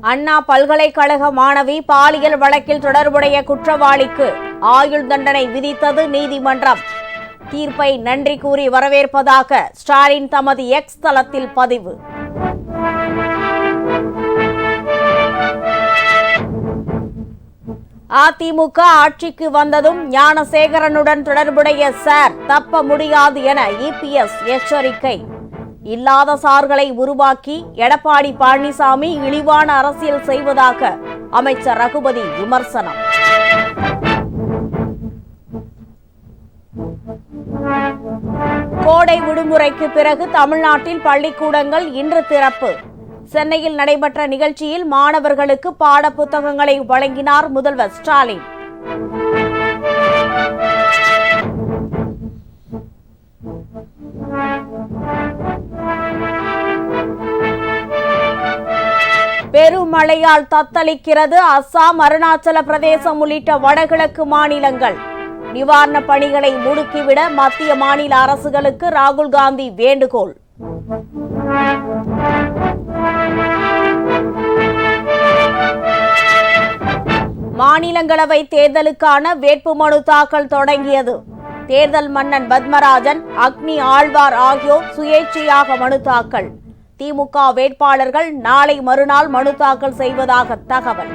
அண்ணா பல்கலைக்கழக மாணவி பாலியல் வழக்கில் தொடர்புடைய குற்றவாளிக்கு ஆயுள் தண்டனை விதித்தது நீதிமன்றம். தீர்ப்பை நன்றி கூறி வரவேற்பதாக ஸ்டாலின் தமது எக்ஸ் தளத்தில் பதிவு. அதிமுக ஆட்சிக்கு வந்ததும் ஞானசேகரனுடன் தொடர்புடைய சார் தப்ப முடியாது என இபிஎஸ் எச்சரிக்கை. இல்லாத சார்களை உருவாக்கி எடப்பாடி பழனிசாமி இழிவான அரசியல் செய்வதாக அமைச்சர் ரகுபதி விமர்சனம். கோடை விடுமுறைக்கு பிறகு தமிழ்நாட்டில் பள்ளிக்கூடங்கள் இன்று திறப்பு. சென்னையில் நடைபெற்ற நிகழ்ச்சியில் மாணவர்களுக்கு பாட புத்தகங்களை வழங்கினார் முதல்வர் ஸ்டாலின். பெருமழையால் தத்தளிக்கிறது அஸ்ஸாம், அருணாச்சல பிரதேசம் உள்ளிட்ட வடகிழக்கு மாநிலங்கள். நிவாரண பணிகளை முடுக்கிவிட மத்திய மாநில அரசுகளுக்கு ராகுல் காந்தி வேண்டுகோள். மாநிலங்களவை தேர்தலுக்கான வேட்புமனு தாக்கல் தொடங்கியது. தேர்தல் மன்னன் பத்மராஜன், அக்னி ஆழ்வார் ஆகியோர் சுயேட்சையாக மனு தாக்கல். திமுக வேட்பாளர்கள் நாளை மறுநாள் மனு தாக்கல் செய்வதாக தகவல்.